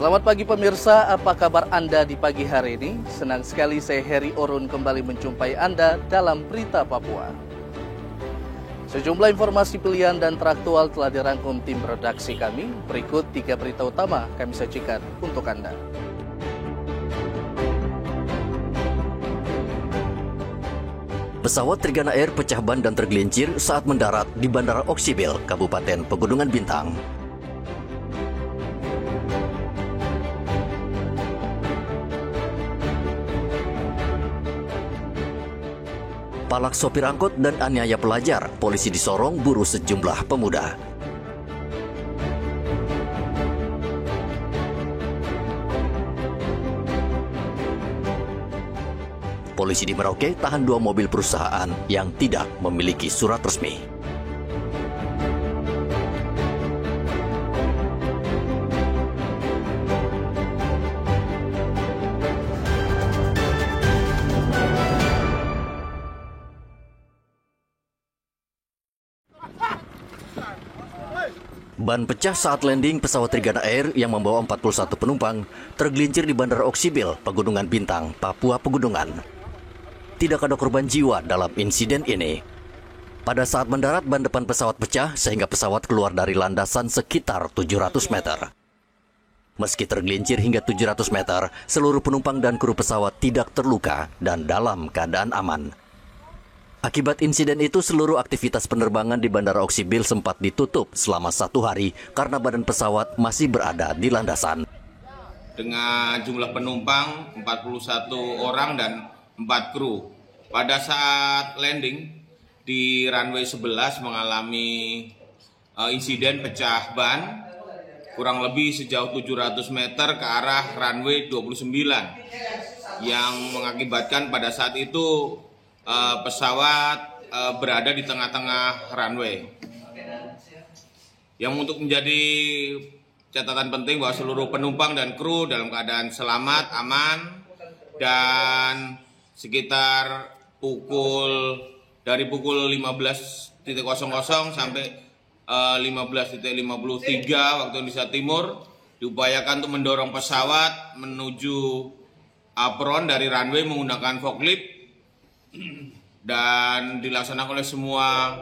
Selamat pagi pemirsa, apa kabar Anda di pagi hari ini? Senang sekali saya Heri Orun kembali menjumpai Anda dalam Berita Papua. Sejumlah informasi pilihan dan teraktual telah dirangkum tim redaksi kami. Berikut 3 berita utama kami sajikan untuk Anda. Pesawat Trigana Air pecah ban dan tergelincir saat mendarat di Bandara Oksibil, Kabupaten Pegunungan Bintang. Palak sopir angkot dan aniaya pelajar, polisi di Sorong buru sejumlah pemuda. Polisi di Merauke tahan 2 mobil perusahaan yang tidak memiliki surat resmi. Ban pecah saat landing pesawat Trigana Air yang membawa 41 penumpang tergelincir di Bandara Oksibil, Pegunungan Bintang, Papua Pegunungan. Tidak ada korban jiwa dalam insiden ini. Pada saat mendarat, ban depan pesawat pecah sehingga pesawat keluar dari landasan sekitar 700 meter. Meski tergelincir hingga 700 meter, seluruh penumpang dan kru pesawat tidak terluka dan dalam keadaan aman. Akibat insiden itu, seluruh aktivitas penerbangan di Bandara Oksibil sempat ditutup selama 1 hari karena badan pesawat masih berada di landasan. Dengan jumlah penumpang 41 orang dan 4 kru. Pada saat landing di runway 11 mengalami insiden pecah ban kurang lebih sejauh 700 meter ke arah runway 29 yang mengakibatkan pada saat itu pesawat berada di tengah-tengah runway. Yang untuk menjadi catatan penting bahwa seluruh penumpang dan kru dalam keadaan selamat, aman, dan sekitar dari pukul 15.00 sampai 15.53 waktu Indonesia Timur diupayakan untuk mendorong pesawat menuju apron dari runway menggunakan forklift dan dilaksanakan oleh semua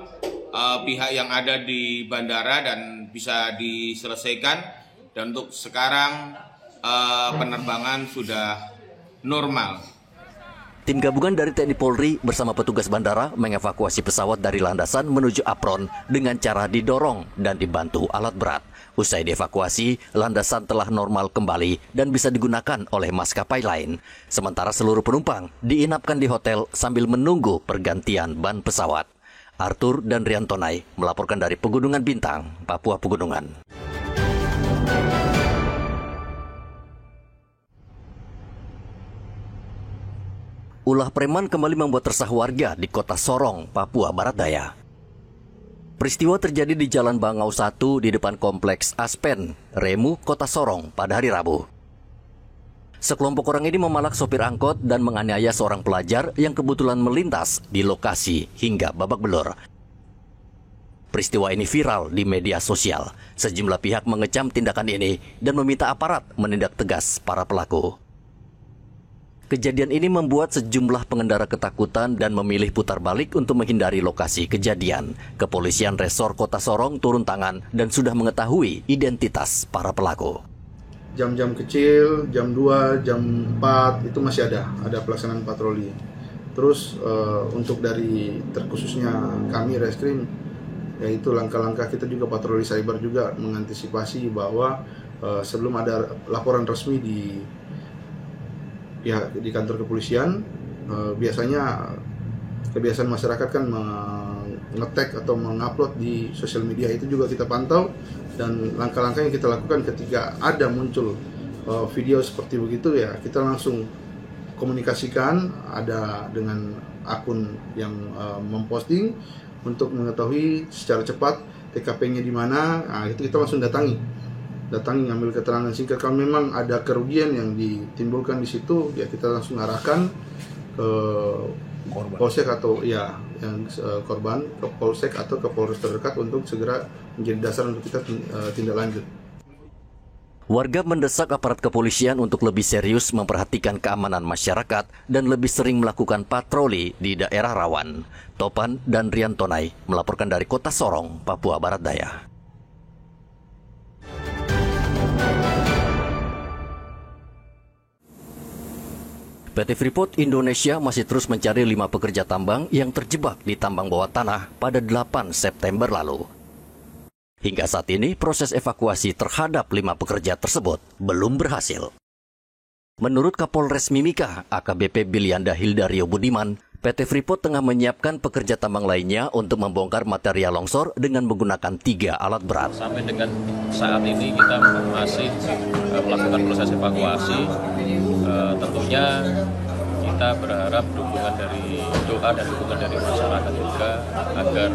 pihak yang ada di bandara dan bisa diselesaikan, dan untuk sekarang penerbangan sudah normal. Tim gabungan dari TNI Polri bersama petugas bandara mengevakuasi pesawat dari landasan menuju apron dengan cara didorong dan dibantu alat berat. Usai dievakuasi, landasan telah normal kembali dan bisa digunakan oleh maskapai lain. Sementara seluruh penumpang diinapkan di hotel sambil menunggu pergantian ban pesawat. Arthur dan Riantonai melaporkan dari Pegunungan Bintang, Papua Pegunungan. Ulah preman kembali membuat resah warga di kota Sorong, Papua Barat Daya. Peristiwa terjadi di Jalan Bangau 1 di depan Kompleks Aspen, Remu, Kota Sorong pada hari Rabu. Sekelompok orang ini memalak sopir angkot dan menganiaya seorang pelajar yang kebetulan melintas di lokasi hingga babak belur. Peristiwa ini viral di media sosial. Sejumlah pihak mengecam tindakan ini dan meminta aparat menindak tegas para pelaku. Kejadian ini membuat sejumlah pengendara ketakutan dan memilih putar balik untuk menghindari lokasi kejadian. Kepolisian Resor Kota Sorong turun tangan dan sudah mengetahui identitas para pelaku. Jam-jam kecil, jam 2, jam 4 itu masih ada pelaksanaan patroli. Terus untuk dari terkhususnya kami Reskrim, yaitu langkah-langkah kita juga patroli cyber juga mengantisipasi bahwa sebelum ada laporan resmi di kantor kepolisian, biasanya kebiasaan masyarakat kan nge-tag atau mengupload di sosial media, itu juga kita pantau, dan langkah-langkah yang kita lakukan ketika ada muncul video seperti begitu, ya kita langsung komunikasikan ada dengan akun yang memposting untuk mengetahui secara cepat TKP-nya di mana. Nah, itu kita langsung datangi ngambil keterangan singkat. Kalau memang ada kerugian yang ditimbulkan di situ, ya kita langsung arahkan ke polsek atau korban ke polsek atau ke polres terdekat untuk segera menjadi dasar untuk kita tindak lanjut. Warga mendesak aparat kepolisian untuk lebih serius memperhatikan keamanan masyarakat dan lebih sering melakukan patroli di daerah rawan. Topan dan Rian Tonai melaporkan dari Kota Sorong, Papua Barat Daya. PT Freeport Indonesia masih terus mencari 5 pekerja tambang yang terjebak di tambang bawah tanah pada 8 September lalu. Hingga saat ini, proses evakuasi terhadap 5 pekerja tersebut belum berhasil. Menurut Kapolres Mimika, AKBP Bilianda Hildario Budiman, PT Freeport tengah menyiapkan pekerja tambang lainnya untuk membongkar material longsor dengan menggunakan 3 alat berat. Sampai dengan saat ini kita masih melakukan proses evakuasi. Tentunya kita berharap dukungan dari doa dan dukungan dari masyarakat juga agar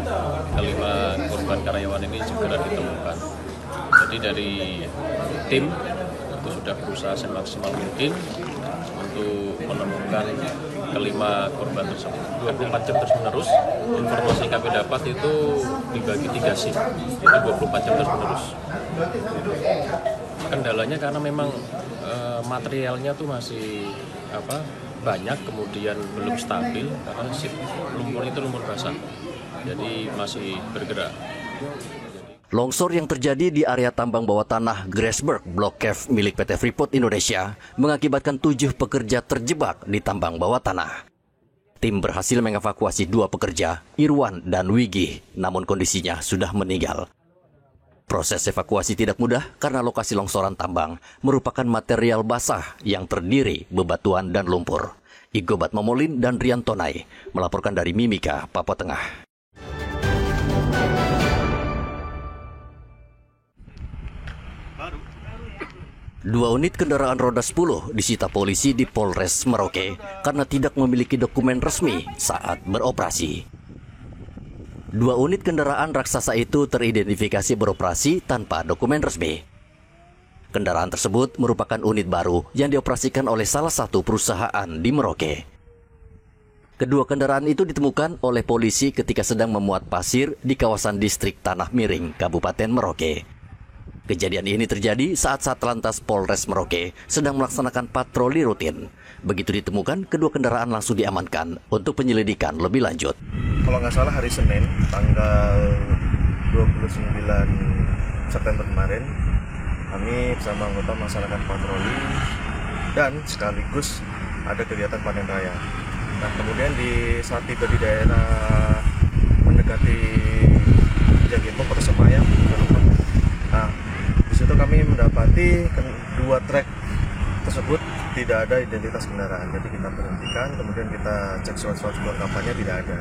kelima korban karyawan ini segera ditemukan. Jadi dari tim itu sudah berusaha semaksimal mungkin untuk menemukan kelima korban tersebut. 24 jam terus menerus, informasi yang kami dapat itu dibagi 3 shift, itu 24 jam terus menerus. Kendalanya karena memang materialnya tuh masih banyak, kemudian belum stabil karena lumpur itu lumpur basah, jadi masih bergerak. Longsor yang terjadi di area tambang bawah tanah Grassberg Block Cave milik PT Freeport Indonesia mengakibatkan 7 pekerja terjebak di tambang bawah tanah. Tim berhasil mengevakuasi 2 pekerja, Irwan dan Wigi, namun kondisinya sudah meninggal. Proses evakuasi tidak mudah karena lokasi longsoran tambang merupakan material basah yang terdiri bebatuan dan lumpur. Igobat Momolin dan Rian Tonai melaporkan dari Mimika, Papua Tengah. Dua unit kendaraan roda 10 disita polisi di Polres Merauke karena tidak memiliki dokumen resmi saat beroperasi. 2 unit kendaraan raksasa itu teridentifikasi beroperasi tanpa dokumen resmi. Kendaraan tersebut merupakan unit baru yang dioperasikan oleh salah satu perusahaan di Merauke. Kedua kendaraan itu ditemukan oleh polisi ketika sedang memuat pasir di kawasan distrik Tanah Miring, Kabupaten Merauke. Kejadian ini terjadi saat Satlantas Polres Merauke sedang melaksanakan patroli rutin. Begitu ditemukan, kedua kendaraan langsung diamankan untuk penyelidikan lebih lanjut. Kalau nggak salah hari Senin, tanggal 29 September kemarin, kami bersama anggota melaksanakan patroli dan sekaligus ada kegiatan panen raya. Nah, kemudian di saat tiba di daerah mendekati Jagipo, Persebaya, nah, di situ kami mendapati 2 trek tersebut tidak ada identitas kendaraan. Jadi kita berhentikan, kemudian kita cek surat-surat kampanye, tidak ada.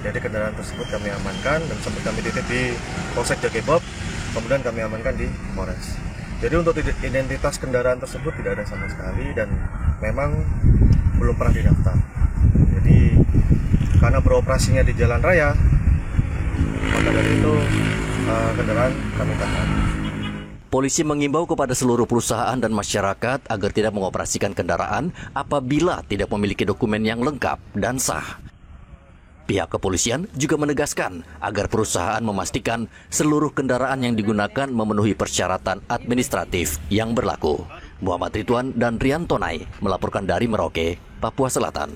Jadi kendaraan tersebut kami amankan dan sempat kami titip di Polsek Jagebob, kemudian kami amankan di Polres. Jadi untuk identitas kendaraan tersebut tidak ada sama sekali dan memang belum pernah didaftar. Jadi karena beroperasinya di jalan raya, maka dari itu kendaraan kami tahan. Polisi mengimbau kepada seluruh perusahaan dan masyarakat agar tidak mengoperasikan kendaraan apabila tidak memiliki dokumen yang lengkap dan sah. Pihak kepolisian juga menegaskan agar perusahaan memastikan seluruh kendaraan yang digunakan memenuhi persyaratan administratif yang berlaku. Muhammad Ridwan dan Rian Tonai melaporkan dari Merauke, Papua Selatan.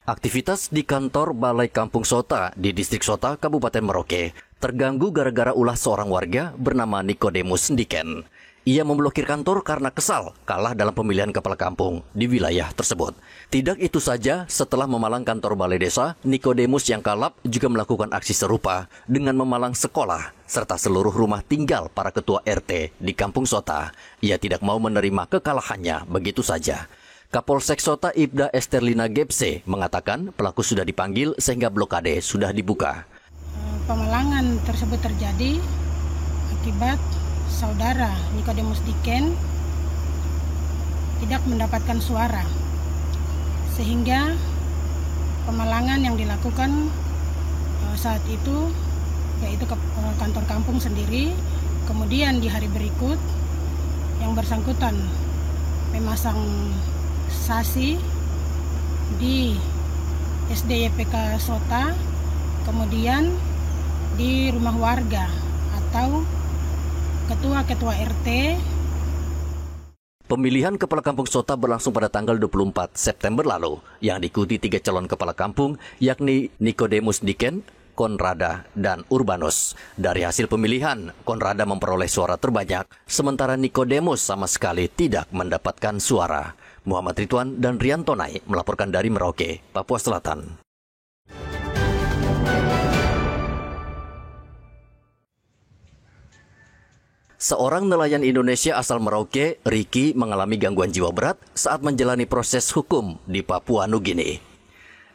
Aktivitas di kantor Balai Kampung Sota di Distrik Sota, Kabupaten Merauke, terganggu gara-gara ulah seorang warga bernama Nikodemus Ndiken. Ia memblokir kantor karena kesal kalah dalam pemilihan kepala kampung di wilayah tersebut. Tidak itu saja, setelah memalang kantor balai desa, Nikodemus yang kalap juga melakukan aksi serupa dengan memalang sekolah serta seluruh rumah tinggal para ketua RT di Kampung Sota. Ia tidak mau menerima kekalahannya begitu saja. Kapolsek Sota Ibda Esterlina Gepse mengatakan pelaku sudah dipanggil sehingga blokade sudah dibuka. Pemalangan tersebut terjadi akibat saudara Nikodemus Ndiken tidak mendapatkan suara, sehingga pemalangan yang dilakukan saat itu yaitu ke kantor kampung sendiri. Kemudian di hari berikut yang bersangkutan memasang sasi di SDYPK Sota, kemudian di rumah warga atau ketua-ketua RT. Pemilihan Kepala Kampung Sota berlangsung pada tanggal 24 September lalu, yang diikuti 3 calon kepala kampung, yakni Nikodemus Diken, Konrada, dan Urbanus. Dari hasil pemilihan, Konrada memperoleh suara terbanyak, sementara Nikodemus sama sekali tidak mendapatkan suara. Muhammad Ridwan dan Rian Tonai melaporkan dari Merauke, Papua Selatan. Seorang nelayan Indonesia asal Merauke, Ricky, mengalami gangguan jiwa berat saat menjalani proses hukum di Papua Nugini.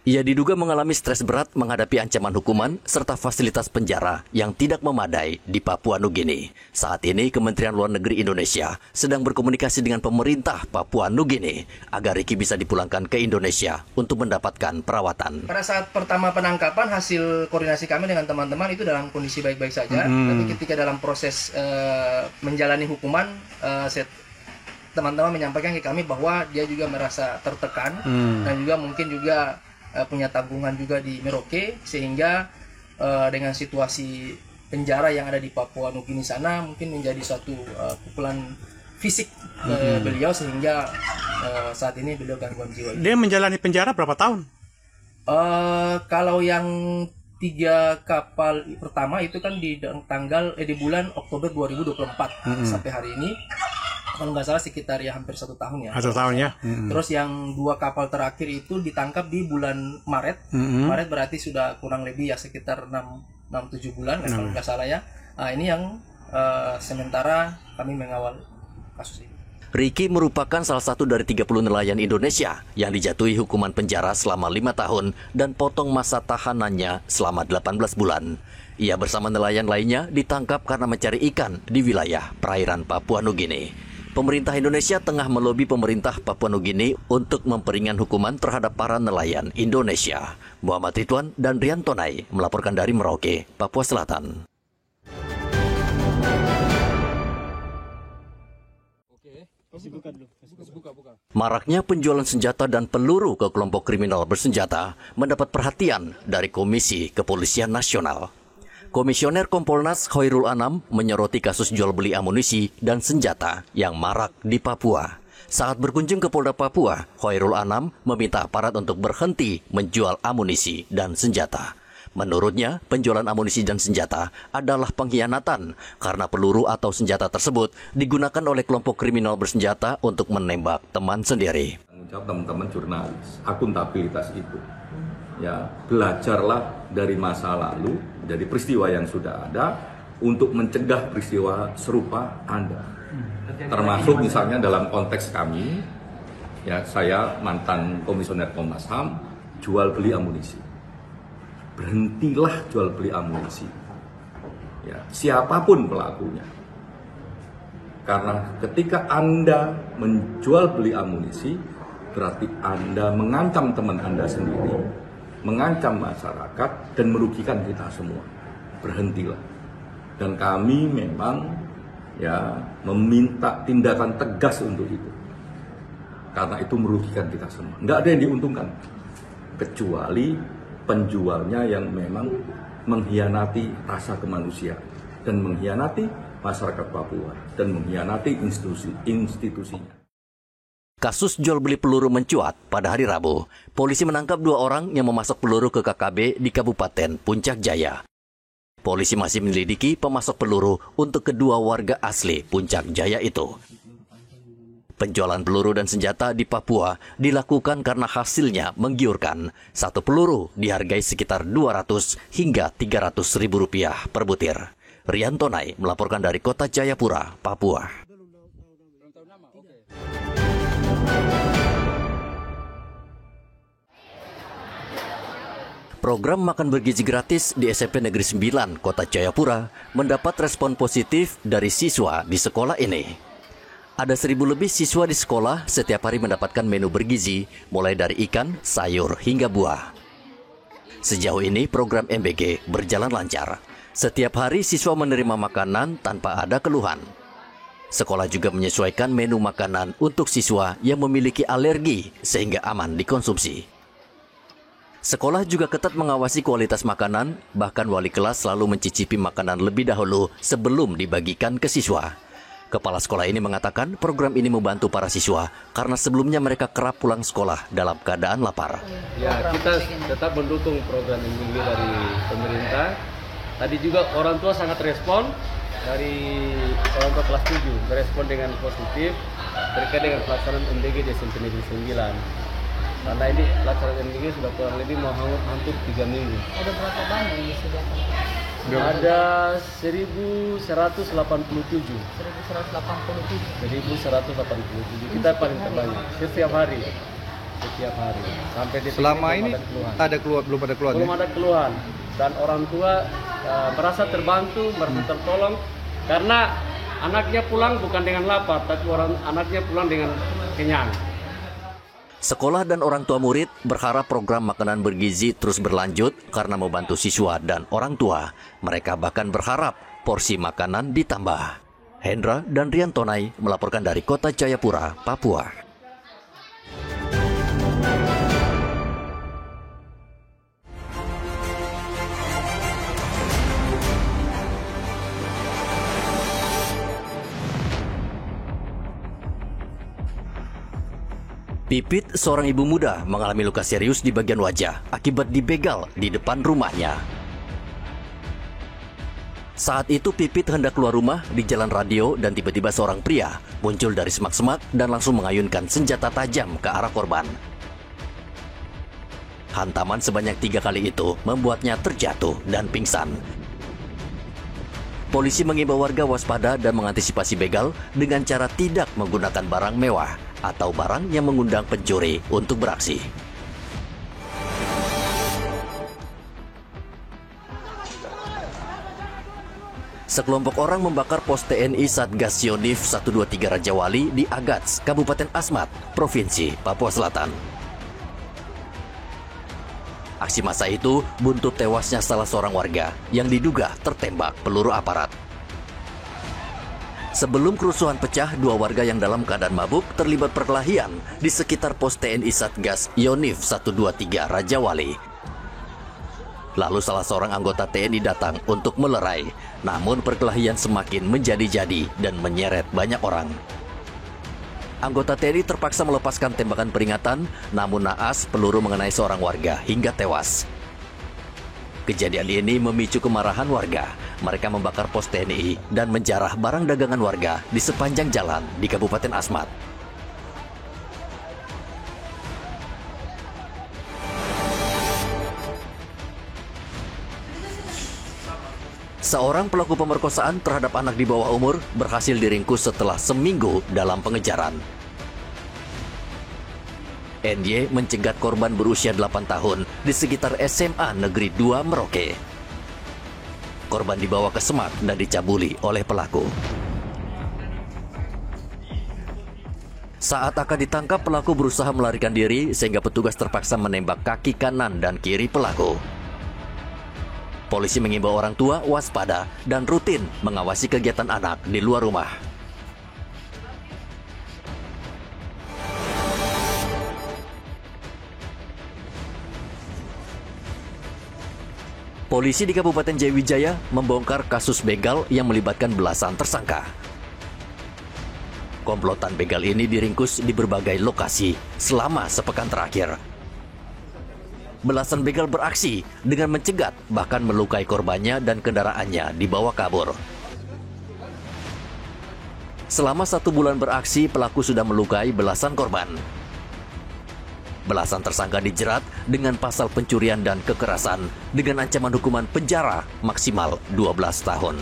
Ia diduga mengalami stres berat menghadapi ancaman hukuman serta fasilitas penjara yang tidak memadai di Papua Nugini. Saat ini Kementerian Luar Negeri Indonesia sedang berkomunikasi dengan pemerintah Papua Nugini agar Ricky bisa dipulangkan ke Indonesia untuk mendapatkan perawatan. Pada saat pertama penangkapan, hasil koordinasi kami dengan teman-teman itu dalam kondisi baik-baik saja. Tapi ketika dalam proses menjalani hukuman, teman-teman menyampaikan ke kami bahwa dia juga merasa tertekan dan juga mungkin juga punya tanggungan juga di Merauke, sehingga dengan situasi penjara yang ada di Papua Nugini sana mungkin menjadi suatu pukulan fisik beliau, sehingga saat ini beliau gangguan jiwa. Dia menjalani penjara berapa tahun? Kalau yang 3 kapal pertama itu kan di bulan Oktober 2024 sampai hari ini. Kalau nggak salah sekitar ya hampir 1 tahun ya. 1 tahun ya. Terus yang 2 kapal terakhir itu ditangkap di bulan Maret. Maret berarti sudah kurang lebih ya sekitar 6-7 bulan kalau nggak salah ya. Ini yang sementara kami mengawal kasus ini. Ricky merupakan salah satu dari 30 nelayan Indonesia yang dijatuhi hukuman penjara selama 5 tahun dan potong masa tahanannya selama 18 bulan. Ia bersama nelayan lainnya ditangkap karena mencari ikan di wilayah perairan Papua Nugini. Pemerintah Indonesia tengah melobi pemerintah Papua Nugini untuk memperingan hukuman terhadap para nelayan Indonesia. Muhammad Ridwan dan Rian Tonai melaporkan dari Merauke, Papua Selatan. Maraknya penjualan senjata dan peluru ke kelompok kriminal bersenjata mendapat perhatian dari Komisi Kepolisian Nasional. Komisioner Kompolnas Khairul Anam menyoroti kasus jual beli amunisi dan senjata yang marak di Papua. Saat berkunjung ke Polda Papua, Khairul Anam meminta aparat untuk berhenti menjual amunisi dan senjata. Menurutnya, penjualan amunisi dan senjata adalah pengkhianatan karena peluru atau senjata tersebut digunakan oleh kelompok kriminal bersenjata untuk menembak teman sendiri. Tanggung jawab teman-teman jurnalis, akuntabilitas itu. Ya, belajarlah dari masa lalu, dari peristiwa yang sudah ada untuk mencegah peristiwa serupa Anda. Termasuk misalnya dalam konteks kami, ya saya mantan komisioner Komnas HAM, jual beli amunisi. Berhentilah jual beli amunisi. Ya, siapapun pelakunya. Karena ketika Anda menjual beli amunisi, berarti Anda mengancam teman Anda sendiri, mengancam masyarakat dan merugikan kita semua. Berhentilah. Dan kami memang ya meminta tindakan tegas untuk itu. Karena itu merugikan kita semua. Nggak ada yang diuntungkan. Kecuali penjualnya yang memang mengkhianati rasa kemanusiaan dan mengkhianati masyarakat Papua dan mengkhianati institusinya. Kasus jual beli peluru mencuat pada hari Rabu. Polisi menangkap 2 orang yang memasok peluru ke KKB di Kabupaten Puncak Jaya. Polisi masih menyelidiki pemasok peluru untuk kedua warga asli Puncak Jaya itu. Penjualan peluru dan senjata di Papua dilakukan karena hasilnya menggiurkan. 1 peluru dihargai sekitar 200 hingga 300 ribu rupiah per butir. Rian Tonai melaporkan dari Kota Jayapura, Papua. Program makan bergizi gratis di SMP Negeri 9 Kota Jayapura mendapat respon positif dari siswa di sekolah ini. Ada 1.000 lebih siswa di sekolah setiap hari mendapatkan menu bergizi mulai dari ikan, sayur, hingga buah. Sejauh ini program MBG berjalan lancar. Setiap hari siswa menerima makanan tanpa ada keluhan. Sekolah juga menyesuaikan menu makanan untuk siswa yang memiliki alergi sehingga aman dikonsumsi. Sekolah juga ketat mengawasi kualitas makanan, bahkan wali kelas selalu mencicipi makanan lebih dahulu sebelum dibagikan ke siswa. Kepala sekolah ini mengatakan program ini membantu para siswa karena sebelumnya mereka kerap pulang sekolah dalam keadaan lapar. Ya, kita tetap mendukung program ini dari pemerintah. Tadi juga orang tua sangat respon, dari orang tua kelas 7 merespon dengan positif terkait dengan pelaksanaan MDG di SMP Negeri 9. Karena ini pelaksanaan MDG sudah kurang lebih mau hampir 3 minggu. Ada berapa banyak yang disediakan? Ada 1187. 1187. 1187. Kita paling terbanyak setiap hari. Sampai di selama ini belum ada keluhan. Belum ada keluhan. Dan orang tua merasa terbantu, merasa tertolong karena anaknya pulang bukan dengan lapar, tapi anaknya pulang dengan kenyang. Sekolah dan orang tua murid berharap program makanan bergizi terus berlanjut karena membantu siswa dan orang tua. Mereka bahkan berharap porsi makanan ditambah. Hendra dan Rian Tonai melaporkan dari Kota Jayapura, Papua. Pipit, seorang ibu muda, mengalami luka serius di bagian wajah akibat dibegal di depan rumahnya. Saat itu Pipit hendak keluar rumah di jalan radio dan tiba-tiba seorang pria muncul dari semak-semak dan langsung mengayunkan senjata tajam ke arah korban. Hantaman sebanyak 3 kali itu membuatnya terjatuh dan pingsan. Polisi mengimbau warga waspada dan mengantisipasi begal dengan cara tidak menggunakan barang mewah atau barang yang mengundang pencuri untuk beraksi. Sekelompok orang membakar pos TNI Satgas Yonif 123 Raja Wali di Agats, Kabupaten Asmat, Provinsi Papua Selatan. Aksi massa itu buntut tewasnya salah seorang warga yang diduga tertembak peluru aparat. Sebelum kerusuhan pecah, 2 warga yang dalam keadaan mabuk terlibat perkelahian di sekitar pos TNI Satgas Yonif 123 Raja Wali. Lalu salah seorang anggota TNI datang untuk melerai, namun perkelahian semakin menjadi-jadi dan menyeret banyak orang. Anggota TNI terpaksa melepaskan tembakan peringatan, namun naas peluru mengenai seorang warga hingga tewas. Kejadian ini memicu kemarahan warga. Mereka membakar pos TNI dan menjarah barang dagangan warga di sepanjang jalan di Kabupaten Asmat. Seorang pelaku pemerkosaan terhadap anak di bawah umur berhasil diringkus setelah seminggu dalam pengejaran. NY mencegat korban berusia 8 tahun di sekitar SMA Negeri 2 Merauke. Korban dibawa ke Semak dan dicabuli oleh pelaku. Saat akan ditangkap, pelaku berusaha melarikan diri sehingga petugas terpaksa menembak kaki kanan dan kiri pelaku. Polisi mengimbau orang tua waspada dan rutin mengawasi kegiatan anak di luar rumah. Polisi di Kabupaten Jayawijaya membongkar kasus begal yang melibatkan belasan tersangka. Komplotan begal ini diringkus di berbagai lokasi selama sepekan terakhir. Belasan begal beraksi dengan mencegat bahkan melukai korbannya dan kendaraannya dibawa kabur. Selama 1 bulan beraksi, pelaku sudah melukai belasan korban. Belasan tersangka dijerat dengan pasal pencurian dan kekerasan dengan ancaman hukuman penjara maksimal 12 tahun.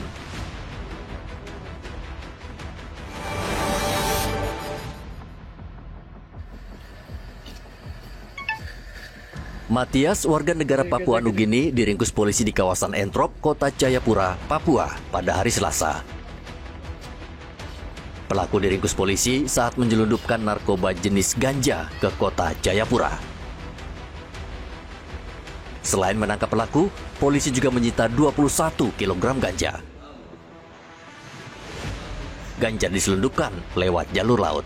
Matias, warga negara Papua Nugini, diringkus polisi di kawasan Entrop, Kota Jayapura, Papua pada hari Selasa. Pelaku diringkus polisi saat menyelundupkan narkoba jenis ganja ke Kota Jayapura. Selain menangkap pelaku, polisi juga menyita 21 kg ganja. Ganja diselundupkan lewat jalur laut.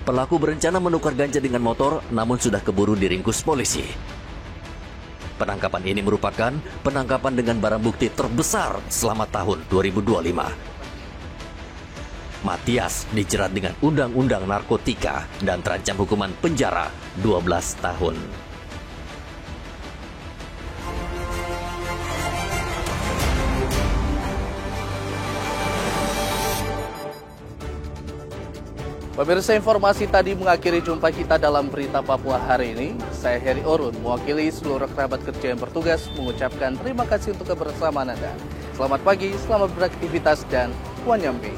Pelaku berencana menukar ganja dengan motor, namun sudah keburu diringkus polisi. Penangkapan ini merupakan penangkapan dengan barang bukti terbesar selama tahun 2025. Matias dijerat dengan Undang-Undang Narkotika dan terancam hukuman penjara 12 tahun. Pemirsa, informasi tadi mengakhiri jumpa kita dalam Berita Papua hari ini. Saya Heri Orun, mewakili seluruh kerabat kerja yang bertugas, mengucapkan terima kasih untuk kebersamaan Anda. Selamat pagi, selamat beraktivitas, dan Wan Nyampe.